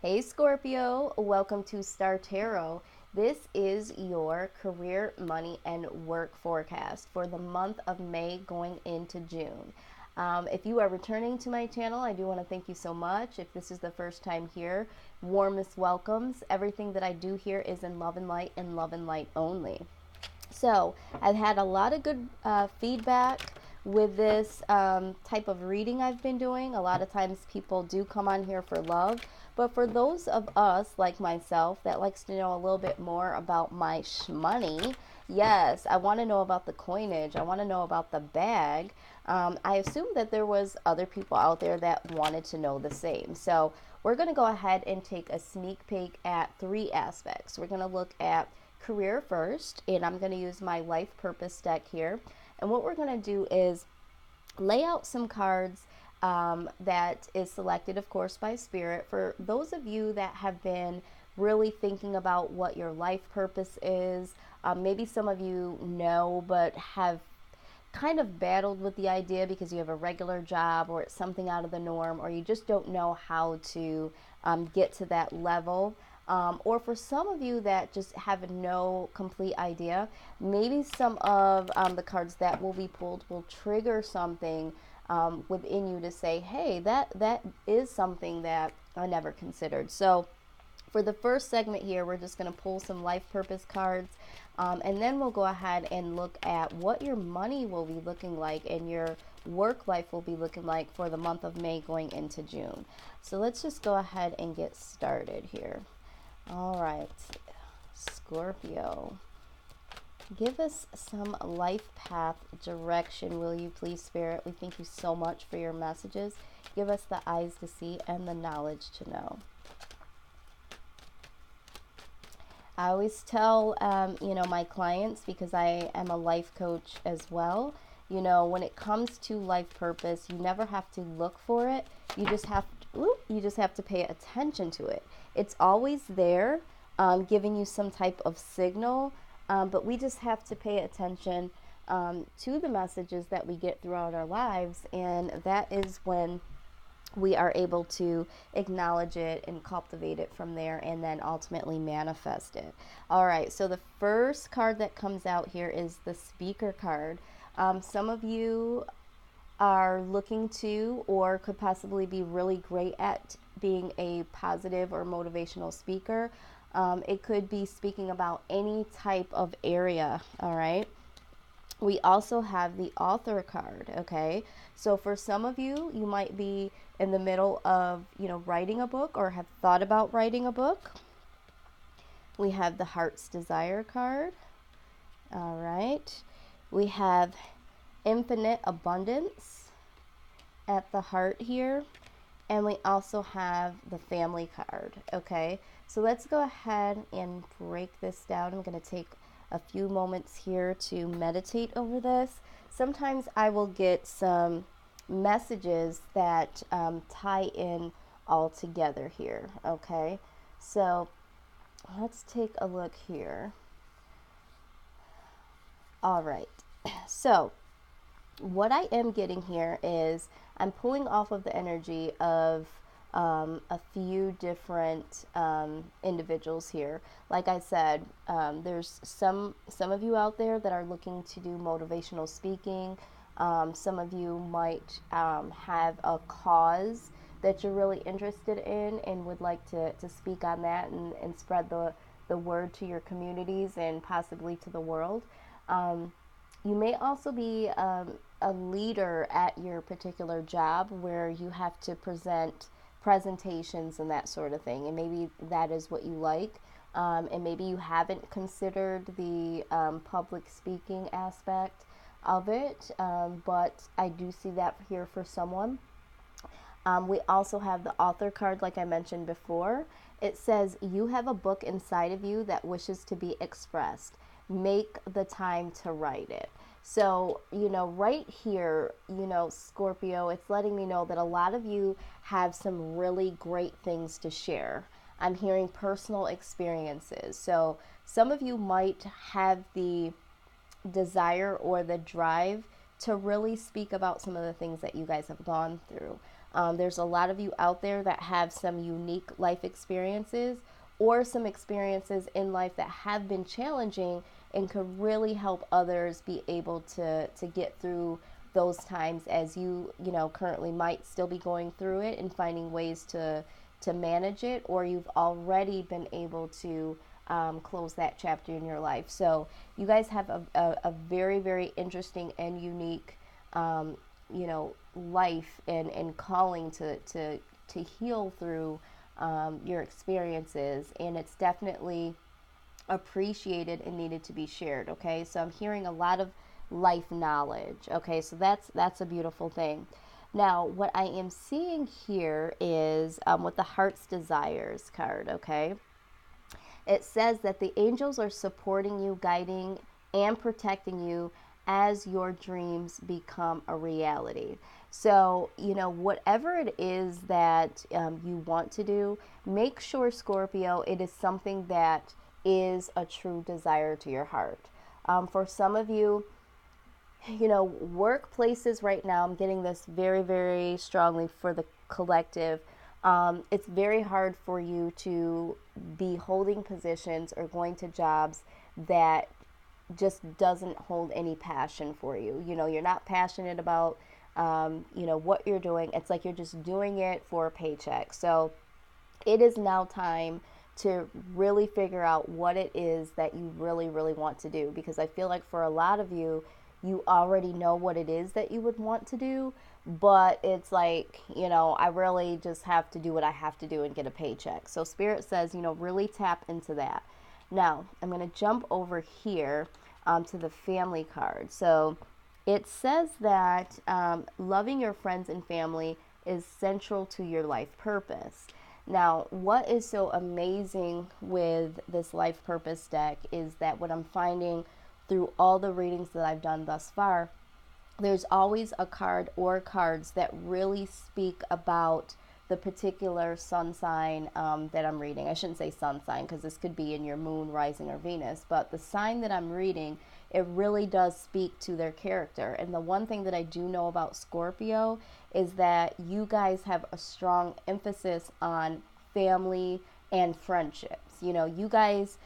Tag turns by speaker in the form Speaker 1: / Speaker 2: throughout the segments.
Speaker 1: Hey Scorpio, welcome to Star Tarot. This is your career, money, and work forecast for the month of May going into June. If you are returning to my channel, I do want to thank you so much. If this is the first time here, warmest welcomes. Everything that I do here is in love and light only. So I've had a lot of good feedback with this type of reading I've been doing. A lot of times people do come on here for love, but for those of us like myself that likes to know a little bit more about my shmoney, yes, I want to know about the coinage. I want to know about the bag. I assume that there was other people out there that wanted to know the same. So we're going to go ahead and take a sneak peek at three aspects. We're going to look at career first, and I'm going to use my life purpose deck here. And what we're going to do is lay out some cards that is selected, of course, by Spirit. For those of you that have been really thinking about what your life purpose is, maybe some of you know, but have kind of battled with the idea because you have a regular job or it's something out of the norm, or you just don't know how to get to that level. Or for some of you that just have no complete idea, maybe some of the cards that will be pulled will trigger something within you to say, hey, that is something that I never considered. So for the first segment here, we're just going to pull some life purpose cards, and then we'll go ahead and look at what your money will be looking like and your work life will be looking like for the month of May going into June. So let's just go ahead and get started here. All right, Scorpio, give us some life path direction, will you please, Spirit? We thank you so much for your messages. Give us the eyes to see and the knowledge to know. I always tell, my clients, because I am a life coach as well, when it comes to life purpose, you never have to look for it. You just have to pay attention to it. It's always there, giving you some type of signal, but we just have to pay attention to the messages that we get throughout our lives, and that is when we are able to acknowledge it and cultivate it from there and then ultimately manifest it. All right, so the first card that comes out here is the speaker card. Some of you are looking to or could possibly be really great at being a positive or motivational speaker. It could be speaking about any type of area, all right? We also have the author card, okay? So for some of you, you might be in the middle of, writing a book or have thought about writing a book. We have the Heart's Desire card. All right. We have Infinite Abundance at the heart here. And we also have the Family card, okay? So let's go ahead and break this down. I'm going to take a few moments here to meditate over this. Sometimes I will get some messages that tie in all together here, okay? So let's take a look here. All right, so what I am getting here is I'm pulling off of the energy of a few different individuals here. Like I said, there's some of you out there that are looking to do motivational speaking. Some of you might have a cause that you're really interested in and would like to speak on that and spread the word to your communities and possibly to the world. You may also be a leader at your particular job where you have to present presentations and that sort of thing, and maybe that is what you like, and maybe you haven't considered the public speaking aspect of it, but I do see that here for someone. We also have the author card, like I mentioned before. It says you have a book inside of you that wishes to be expressed. Make the time to write it. So, right here, Scorpio, it's letting me know that a lot of you have some really great things to share. I'm hearing personal experiences. So some of you might have the desire or the drive to really speak about some of the things that you guys have gone through. There's a lot of you out there that have some unique life experiences or some experiences in life that have been challenging and could really help others be able to get through those times, as you know, currently might still be going through it and finding ways to manage it, or you've already been able to close that chapter in your life. So you guys have a very, very interesting and unique, you know, life and calling to heal through your experiences, and it's definitely appreciated and needed to be shared. Okay, so I'm hearing a lot of life knowledge. Okay, so that's a beautiful thing. Now, what I am seeing here is with the Heart's Desires card. Okay, it says that the angels are supporting you, guiding, and protecting you as your dreams become a reality. So, you know, whatever it is that you want to do, make sure, Scorpio, it is something that is a true desire to your heart. For some of you, you know, workplaces right now, I'm getting this very, very strongly for the collective. It's very hard for you to be holding positions or going to jobs that just doesn't hold any passion for you. You know, you're not passionate about, you know, what you're doing. It's like you're just doing it for a paycheck. So it is now time to really figure out what it is that you really, really want to do. Because I feel like for a lot of you, you already know what it is that you would want to do, but it's like, you know, I really just have to do what I have to do and get a paycheck. So Spirit says, you know, really tap into that. Now, I'm going to jump over here to the family card. So it says that loving your friends and family is central to your life purpose. Now, what is so amazing with this life purpose deck is that what I'm finding through all the readings that I've done thus far, there's always a card or cards that really speak about the particular sun sign that I'm reading. I shouldn't say sun sign because this could be in your moon, rising, or Venus, but the sign that I'm reading, it really does speak to their character. And the one thing that I do know about Scorpio is that you guys have a strong emphasis on family and friendships. You know, you guys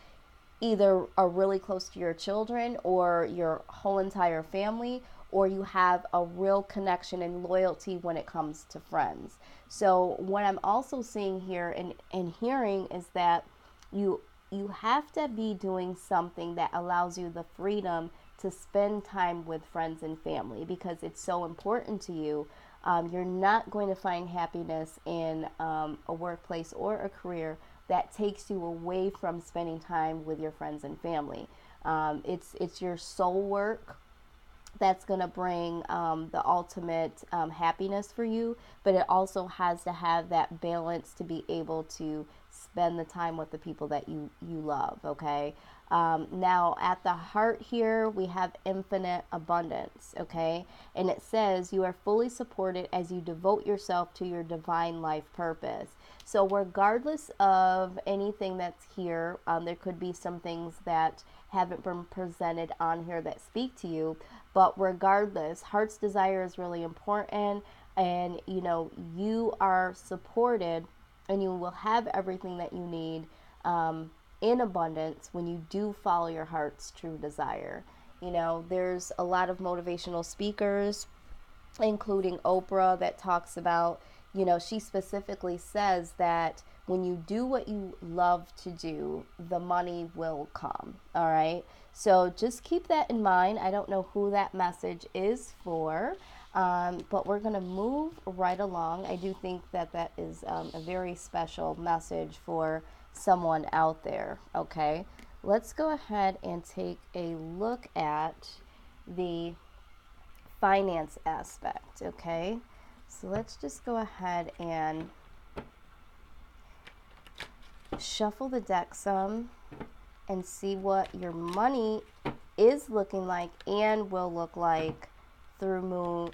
Speaker 1: either are really close to your children or your whole entire family, or you have a real connection and loyalty when it comes to friends. So what I'm also seeing here and hearing is that you have to be doing something that allows you the freedom to spend time with friends and family, because it's so important to you. You're not going to find happiness in a workplace or a career that takes you away from spending time with your friends and family. It's your soul work that's going to bring the ultimate happiness for you, but it also has to have that balance to be able to spend the time with the people that you love. Okay, now at the heart here we have infinite abundance. Okay, and it says you are fully supported as you devote yourself to your divine life purpose. So regardless of anything that's here, there could be some things that haven't been presented on here that speak to you, but regardless, heart's desire is really important, and you know, you are supported and you will have everything that you need in abundance when you do follow your heart's true desire. You know, there's a lot of motivational speakers, including Oprah, that talks about, you know, she specifically says that when you do what you love to do, the money will come. All right. So just keep that in mind. I don't know who that message is for, but we're going to move right along. I do think that that is a very special message for someone out there. Okay. Let's go ahead and take a look at the finance aspect. Okay. So let's just go ahead and shuffle the deck some and see what your money is looking like and will look like through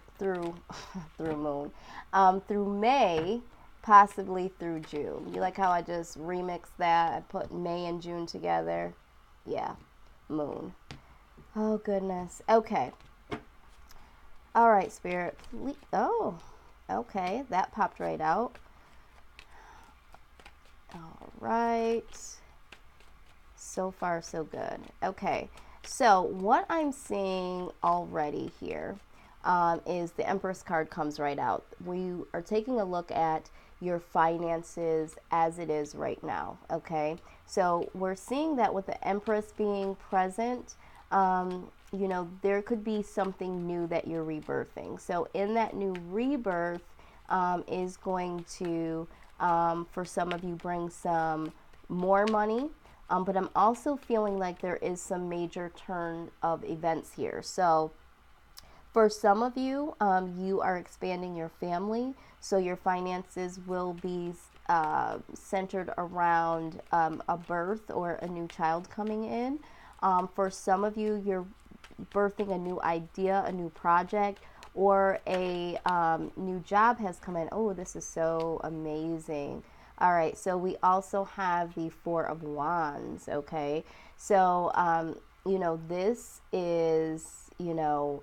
Speaker 1: May, possibly through June. You like how I just remixed that? I put May and June together. Yeah, moon. Oh goodness. Okay. All right, Spirit. Oh, Okay, that popped right out. All right. So far, so good. Okay, so what I'm seeing already here is the Empress card comes right out. We are taking a look at your finances as it is right now. Okay, so we're seeing that with the Empress being present, you know, there could be something new that you're rebirthing. So in that new rebirth is going to, for some of you, bring some more money. But I'm also feeling like there is some major turn of events here. So for some of you, you are expanding your family, so your finances will be centered around a birth or a new child coming in. For some of you, you're birthing a new idea, a new project, or a new job has come in. Oh, this is so amazing. All right, so we also have the Four of Wands, okay? So, you know, this is, you know,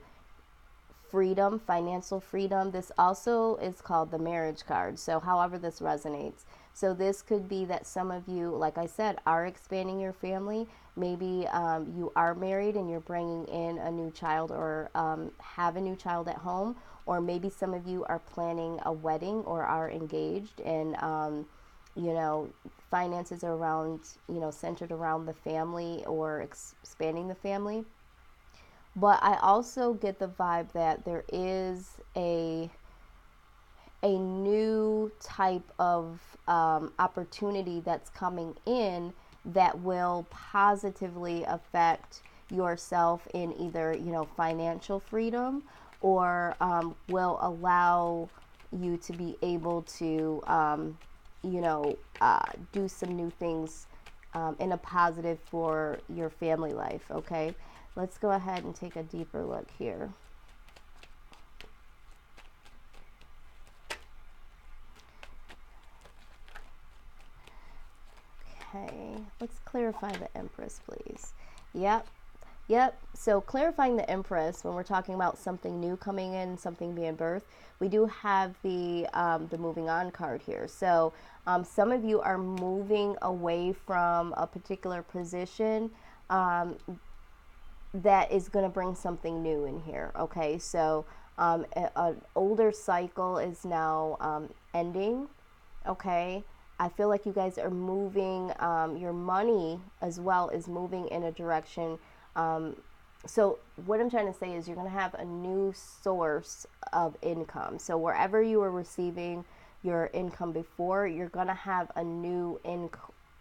Speaker 1: freedom, financial freedom. This also is called the marriage card. So however this resonates. So this could be that some of you, like I said, are expanding your family. Maybe you are married and you're bringing in a new child, or have a new child at home. Or maybe some of you are planning a wedding or are engaged, and you know, finances are around, you know, centered around the family or expanding the family. But I also get the vibe that there is a new type of opportunity that's coming in that will positively affect yourself in either, you know, financial freedom, or will allow you to be able to, you know, do some new things in a positive for your family life. Okay, let's go ahead and take a deeper look here. Okay, let's clarify the Empress, please. Yep. So clarifying the Empress, when we're talking about something new coming in, something being birthed, we do have the moving on card here. So some of you are moving away from a particular position that is going to bring something new in here. Okay, so an older cycle is now ending. Okay, I feel like you guys are moving, your money as well is moving in a direction. So what I'm trying to say is you're going to have a new source of income. So wherever you were receiving your income before, you're going to have a new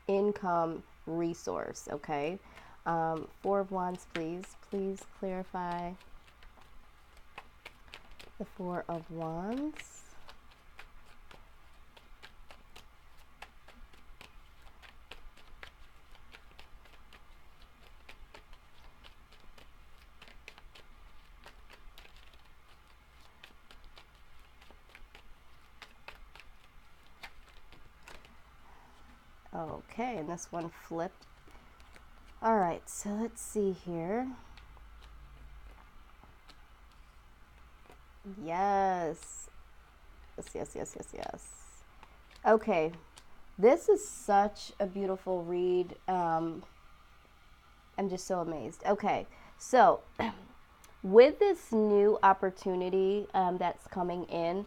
Speaker 1: income resource. Okay. Four of Wands, please clarify the Four of Wands. Okay, and this one flipped. All right, so let's see here. Yes. Yes. Okay, this is such a beautiful read. I'm just so amazed. Okay, so with this new opportunity that's coming in,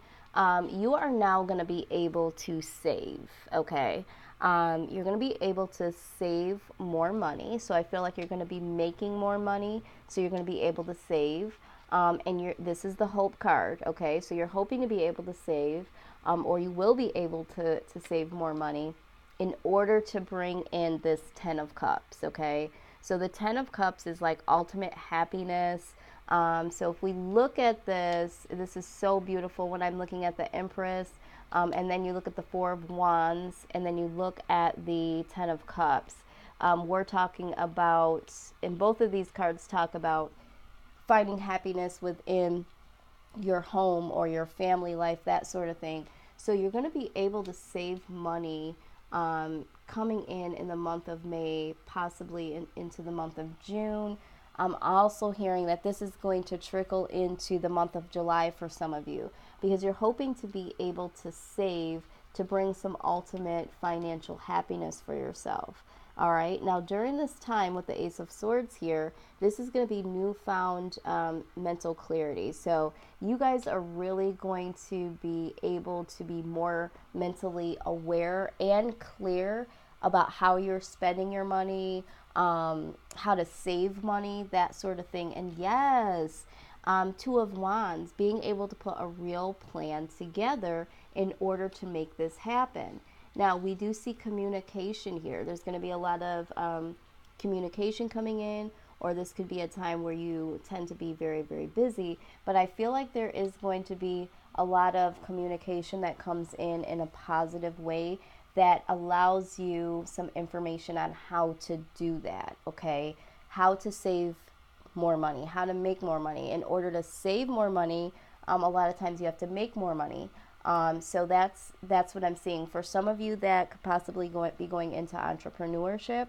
Speaker 1: you are now going to be able to save. Okay, you're going to be able to save more money. So I feel like you're going to be making more money. So you're going to be able to save. And this is the hope card. Okay, so you're hoping to be able to save, or you will be able to save more money in order to bring in this 10 of Cups. Okay, so the 10 of Cups is like ultimate happiness. So if we look at this, this is so beautiful when I'm looking at the Empress, and then you look at the Four of Wands, and then you look at the 10 of Cups. We're talking about, and both of these cards talk about finding happiness within your home or your family life, that sort of thing. So you're going to be able to save money coming in the month of May, possibly into the month of June. I'm also hearing that this is going to trickle into the month of July for some of you, because you're hoping to be able to save to bring some ultimate financial happiness for yourself. All right, now during this time with the Ace of Swords here, this is going to be newfound mental clarity. So you guys are really going to be able to be more mentally aware and clear about how you're spending your money, how to save money, that sort of thing. And yes, Two of Wands, being able to put a real plan together in order to make this happen. Now, we do see communication here. There's going to be a lot of communication coming in, or this could be a time where you tend to be very, very busy. But I feel like there is going to be a lot of communication that comes in a positive way that allows you some information on how to do that, okay? How to save more money, how to make more money. In order to save more money, a lot of times you have to make more money. So that's what I'm seeing. For some of you that could possibly be going into entrepreneurship,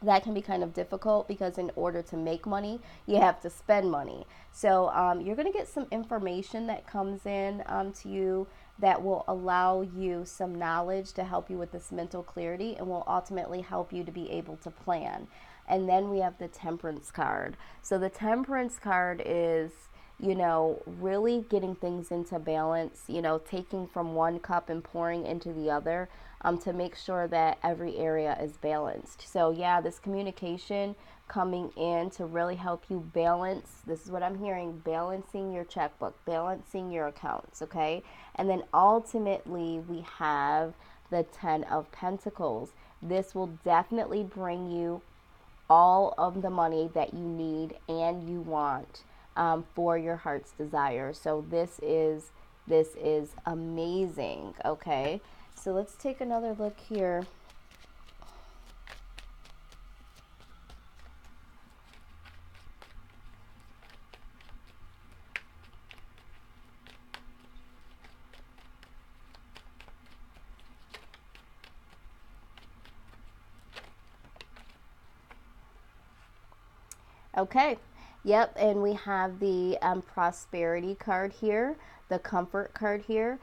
Speaker 1: that can be kind of difficult because in order to make money, you have to spend money. So you're going to get some information that comes in to you that will allow you some knowledge to help you with this mental clarity and will ultimately help you to be able to plan. And then we have the Temperance card. So the Temperance card is, you know, really getting things into balance, you know, taking from one cup and pouring into the other to make sure that every area is balanced. So yeah, this communication coming in to really help you balance, this is what I'm hearing, balancing your checkbook, balancing your accounts, okay? And then ultimately we have the Ten of Pentacles. This will definitely bring you all of the money that you need and you want for your heart's desire. So this is amazing. Okay, so let's take another look here. Okay, yep, and we have the prosperity card here, the comfort card here.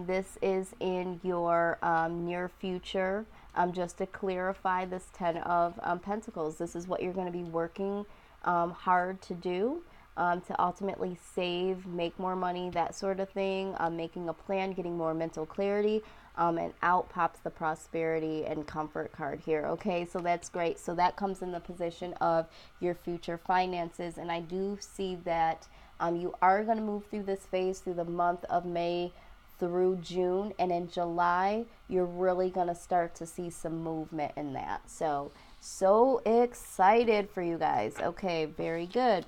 Speaker 1: This is in your near future. Just to clarify, this Ten of Pentacles, this is what you're going to be working hard to do. To ultimately save, make more money, that sort of thing, making a plan, getting more mental clarity, and out pops the prosperity and comfort card here. Okay, so that's great. So that comes in the position of your future finances, and I do see that you are going to move through this phase through the month of May through June, and in July you're really going to start to see some movement in that. So excited for you guys. Okay, very good.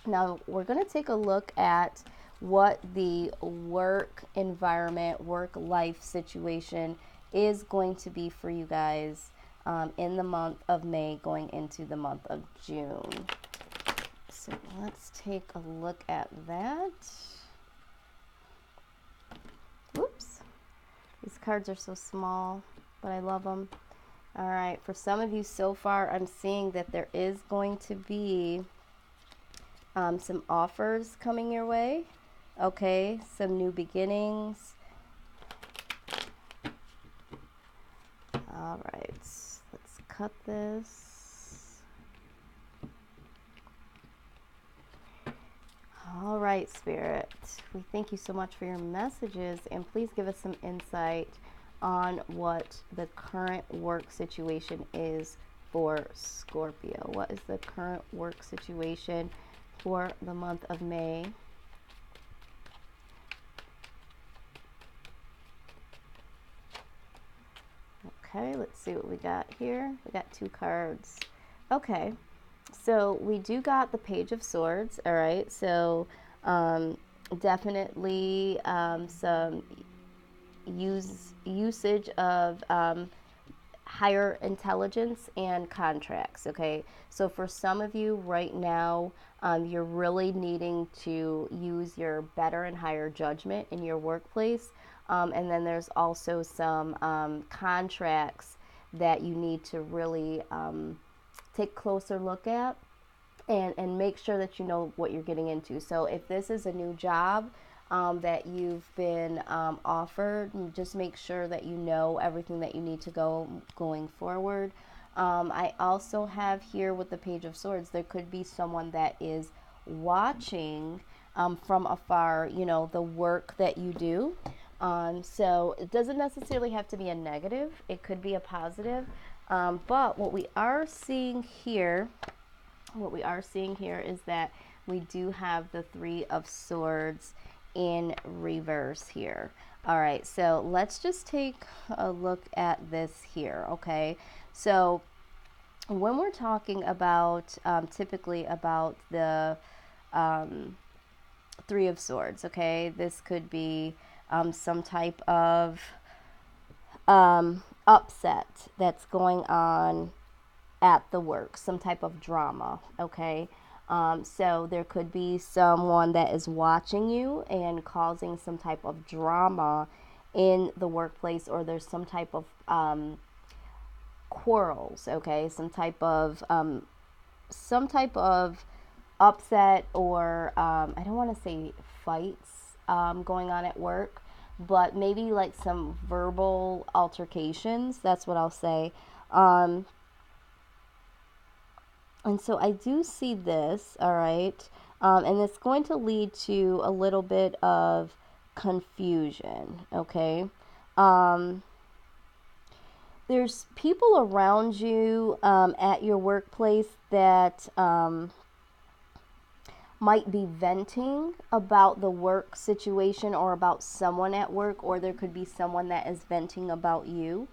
Speaker 1: Now we're going to take a look at what the work environment, work life situation is going to be for you guys in the month of May going into the month of June. So let's take a look at that. Whoops. These cards are so small, but I love them. All right, for some of you so far, I'm seeing that there is going to be some offers coming your way. Okay, some new beginnings. All right, let's cut this. All right, Spirit, we thank you so much for your messages, and please give us some insight on what the current work situation is for Scorpio. What is the current work situation for the month of May? Okay, let's see what we got here. We got two cards. Okay, so we do got the Page of Swords. All right, so definitely some usage of higher intelligence and contracts. Okay, so for some of you right now, you're really needing to use your better and higher judgment in your workplace, and then there's also some contracts that you need to really take a closer look at. and make sure that you know what you're getting into. So if this is a new job that you've been offered, just make sure that you know everything that you need to going forward. I also have here with the Page of Swords, there could be someone that is watching from afar, you know, the work that you do. So it doesn't necessarily have to be a negative. It could be a positive. But what we are seeing here is that we do have the Three of Swords in reverse here. All right, so let's just take a look at this here, okay? So when we're talking about typically about the Three of Swords, okay, this could be some type of upset that's going on at the work, some type of drama, okay? So there could be someone that is watching you and causing some type of drama in the workplace, or there's some type of quarrels, okay? Some type of upset, or I don't want to say fights going on at work, but maybe like some verbal altercations. That's what I'll say. And so I do see this, all right, and it's going to lead to a little bit of confusion, okay? There's people around you at your workplace that might be venting about the work situation or about someone at work, or there could be someone that is venting about you.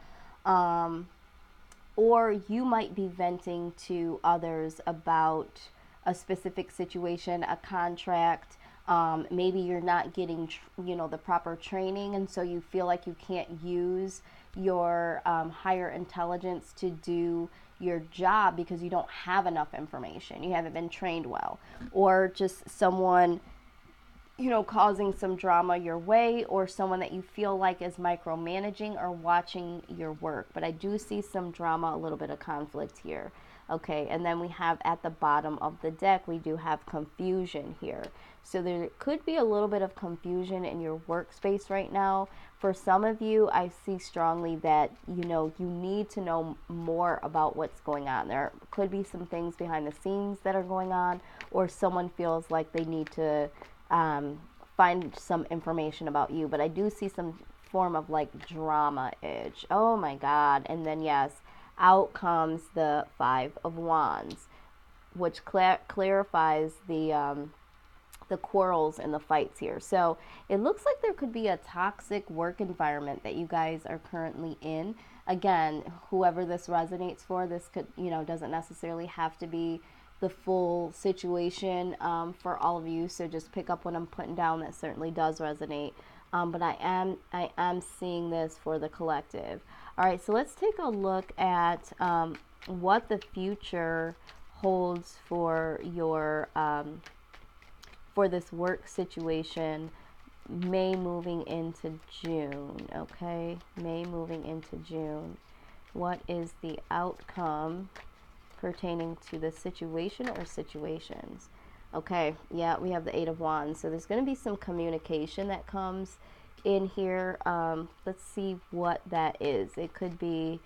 Speaker 1: Or you might be venting to others about a specific situation, a contract. Maybe you're not getting, the proper training, and so you feel like you can't use your higher intelligence to do your job because you don't have enough information. You haven't been trained well, or just someone causing some drama your way, or someone that you feel like is micromanaging or watching your work. But I do see some drama, a little bit of conflict here. Okay, and then we have at the bottom of the deck, we do have confusion here. So there could be a little bit of confusion in your workspace right now. For some of you, I see strongly that, you need to know more about what's going on. There could be some things behind the scenes that are going on, or someone feels like they need to find some information about you. But I do see some form of like drama edge. Oh my God. And then yes, out comes the Five of Wands, which clarifies the quarrels and the fights here. So it looks like there could be a toxic work environment that you guys are currently in. Again, whoever this resonates for, this could, doesn't necessarily have to be the full situation for all of you. So just pick up what I'm putting down. That certainly does resonate. But I am seeing this for the collective. All right, so let's take a look at what the future holds for your for this work situation, May moving into June. Okay, May moving into June. What is the outcome pertaining to the situation or situations? Okay, yeah, we have the Eight of Wands. So there's going to be some communication that comes in here. Let's see what that is. It could be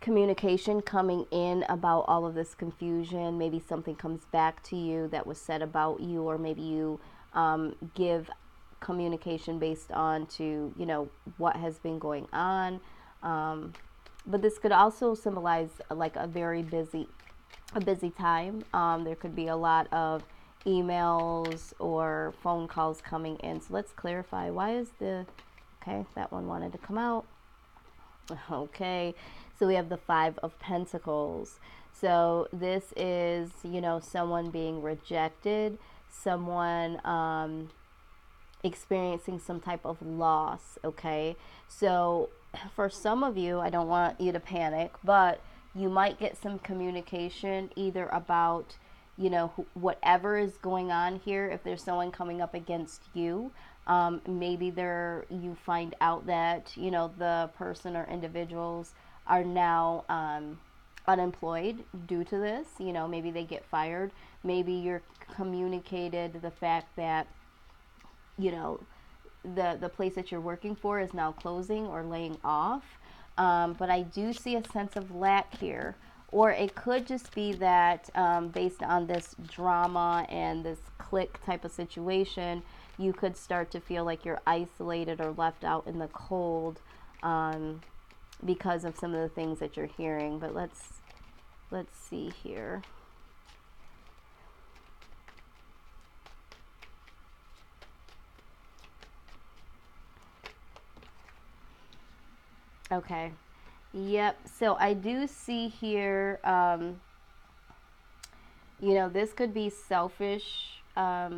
Speaker 1: communication coming in about all of this confusion. Maybe something comes back to you that was said about you, or maybe you give communication based on to, what has been going on. But this could also symbolize like a busy time. There could be a lot of emails or phone calls coming in. So let's clarify. Why is okay, that one wanted to come out. Okay, so we have the Five of Pentacles. So this is, someone being rejected, someone experiencing some type of loss, okay? So for some of you, I don't want you to panic, but you might get some communication either about, whatever is going on here. If there's someone coming up against you, maybe you find out that, the person or individuals are now unemployed due to this. You know, maybe they get fired. Maybe you're communicated the fact that, you know, the place that you're working for is now closing or laying off. But I do see a sense of lack here. Or it could just be that based on this drama and this clique type of situation, you could start to feel like you're isolated or left out in the cold because of some of the things that you're hearing. But let's see here. Okay. Yep. So I do see here, you know, this could be selfish, a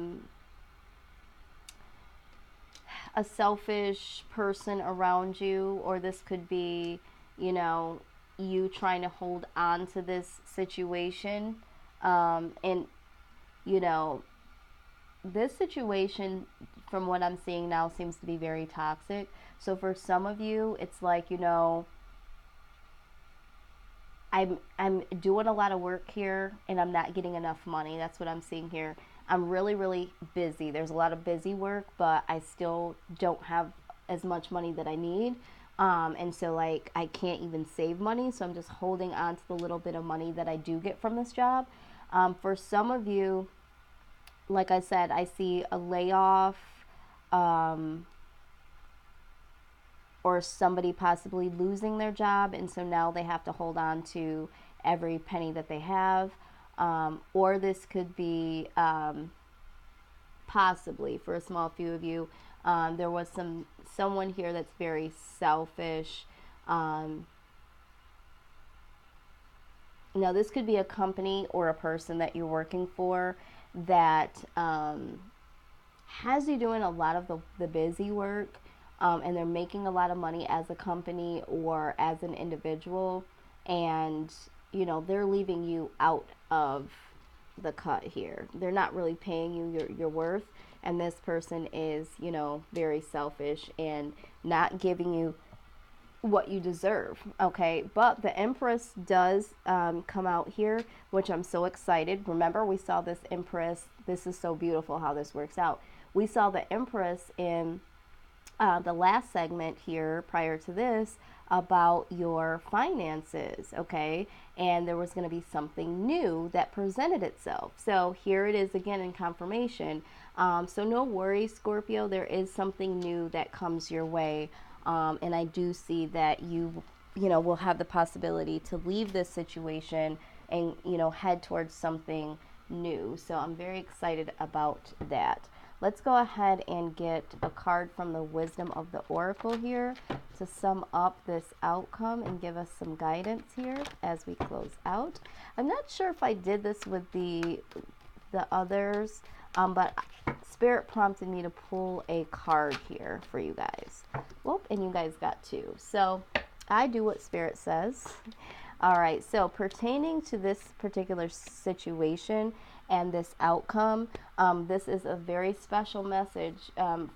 Speaker 1: selfish person around you, or this could be, you know, you trying to hold on to this situation. And, you know, this situation, from what I'm seeing now, seems to be very toxic. So for some of you, it's like, you know, I'm doing a lot of work here and I'm not getting enough money. That's what I'm seeing here. I'm really, really busy. There's a lot of busy work, but I still don't have as much money that I need. And so, like, I can't even save money. So I'm just holding on to the little bit of money that I do get from this job. For some of you, like I said, I see a layoff, or somebody possibly losing their job, and so now they have to hold on to every penny that they have. Or this could be possibly, for a small few of you, there was someone here that's very selfish. Now this could be a company or a person that you're working for that has you doing a lot of the busy work, and they're making a lot of money as a company or as an individual, and you know, they're leaving you out of the cut here. They're not really paying you your worth, and this person is, you know, very selfish and not giving you what you deserve. Okay, but the Empress does come out here, which I'm so excited. Remember, we saw this Empress. This is so beautiful how this works out. We saw the Empress in the last segment here prior to this about your finances, okay? And there was going to be something new that presented itself. So here it is again in confirmation. So no worries, Scorpio. There is something new that comes your way. And I do see that you know, will have the possibility to leave this situation and, you know, head towards something new. So I'm very excited about that. Let's go ahead and get a card from the Wisdom of the Oracle here to sum up this outcome and give us some guidance here as we close out. I'm not sure if I did this with the others, but Spirit prompted me to pull a card here for you guys. Well, and you guys got two. So I do what Spirit says. All right, so pertaining to this particular situation and this outcome, this is a very special message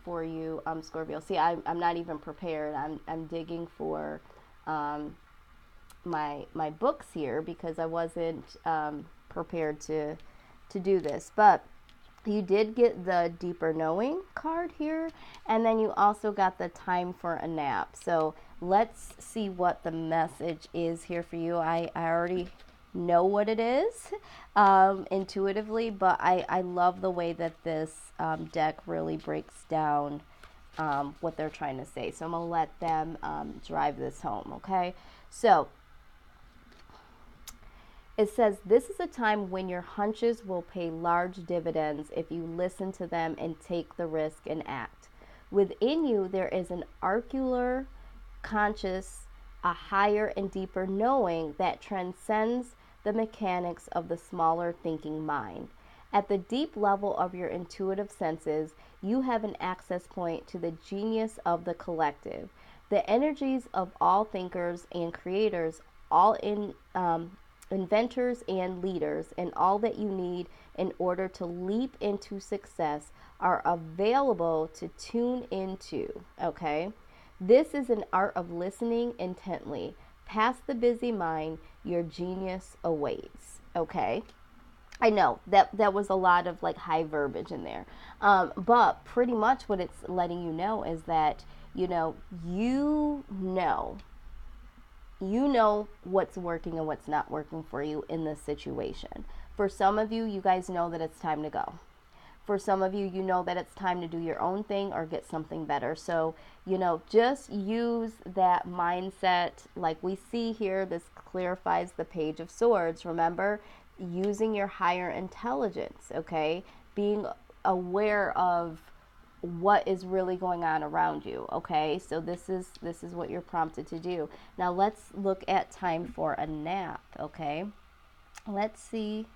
Speaker 1: for you, Scorpio. See, I'm not even prepared. I'm digging for my books here because I wasn't prepared to do this. But you did get the Deeper Knowing card here, and then you also got the Time for a Nap. So let's see what the message is here for you. I already know what it is intuitively, but I love the way that this deck really breaks down what they're trying to say. So I'm going to let them drive this home, okay? So it says, this is a time when your hunches will pay large dividends if you listen to them and take the risk and act. Within you, there is an oracular conscious, a higher and deeper knowing that transcends the mechanics of the smaller thinking mind. At the deep level of your intuitive senses, you have an access point to the genius of the collective, the energies of all thinkers and creators, all inventors and leaders, and all that you need in order to leap into success are available to tune into, okay? This is an art of listening intently, Past the busy mind, your genius awaits. Okay. I know that was a lot of like high verbiage in there. But pretty much what it's letting you know is that, you know what's working and what's not working for you in this situation. For some of you, you guys know that it's time to go. For some of you, you know that it's time to do your own thing or get something better. So, just use that mindset. Like we see here, this clarifies the Page of Swords. Remember, using your higher intelligence, okay? Being aware of what is really going on around you, okay? So this is what you're prompted to do. Now let's look at time for a nap, okay? Let's see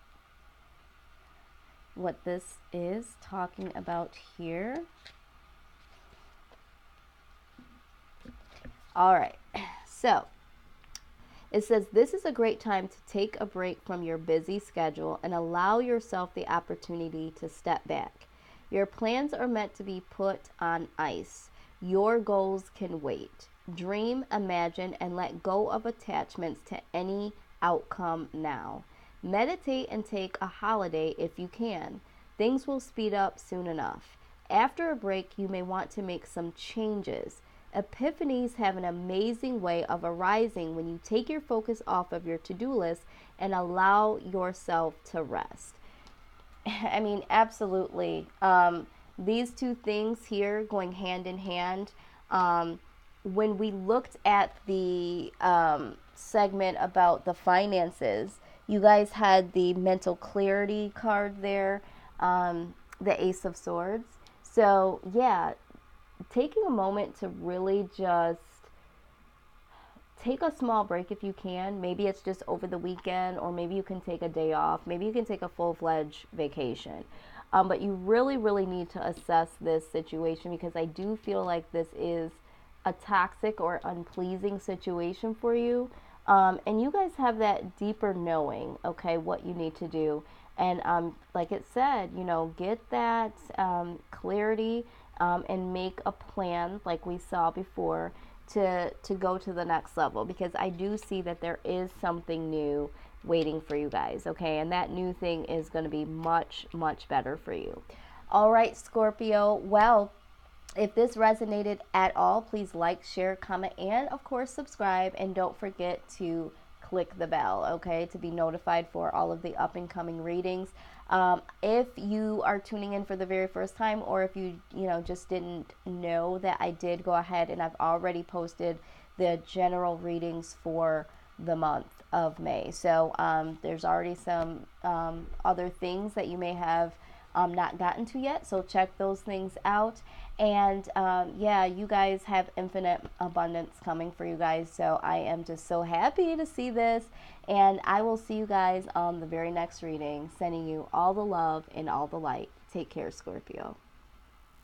Speaker 1: what this is talking about here. All right, so it says this is a great time to take a break from your busy schedule and allow yourself the opportunity to step back. Your plans are meant to be put on ice. Your goals can wait. Dream, imagine, and let go of attachments to any outcome now. Meditate and take a holiday if you can. Things will speed up soon enough. After a break, you may want to make some changes. Epiphanies have an amazing way of arising when you take your focus off of your to-do list and allow yourself to rest. I mean, absolutely. These two things here going hand in hand. When we looked at the segment about the finances, you guys had the mental clarity card there, the Ace of Swords. So, yeah, taking a moment to really just take a small break if you can. Maybe it's just over the weekend, or maybe you can take a day off. Maybe you can take a full-fledged vacation. But you really, really need to assess this situation, because I do feel like this is a toxic or unpleasing situation for you. And you guys have that deeper knowing, okay, what you need to do. And like it said, get that clarity and make a plan like we saw before to go to the next level, because I do see that there is something new waiting for you guys, okay? And that new thing is going to be much, much better for you. All right, Scorpio. Well, if this resonated at all, please like, share, comment, and of course subscribe. And don't forget to click the bell, okay, to be notified for all of the up and coming readings. If you are tuning in for the very first time, or if you just didn't know that I did go ahead and I've already posted the general readings for the month of May. So there's already some other things that you may have not gotten to yet, so check those things out. And yeah, you guys have infinite abundance coming for you guys, so I am just so happy to see this. And I will see you guys on the very next reading, sending you all the love and all the light. Take care, Scorpio.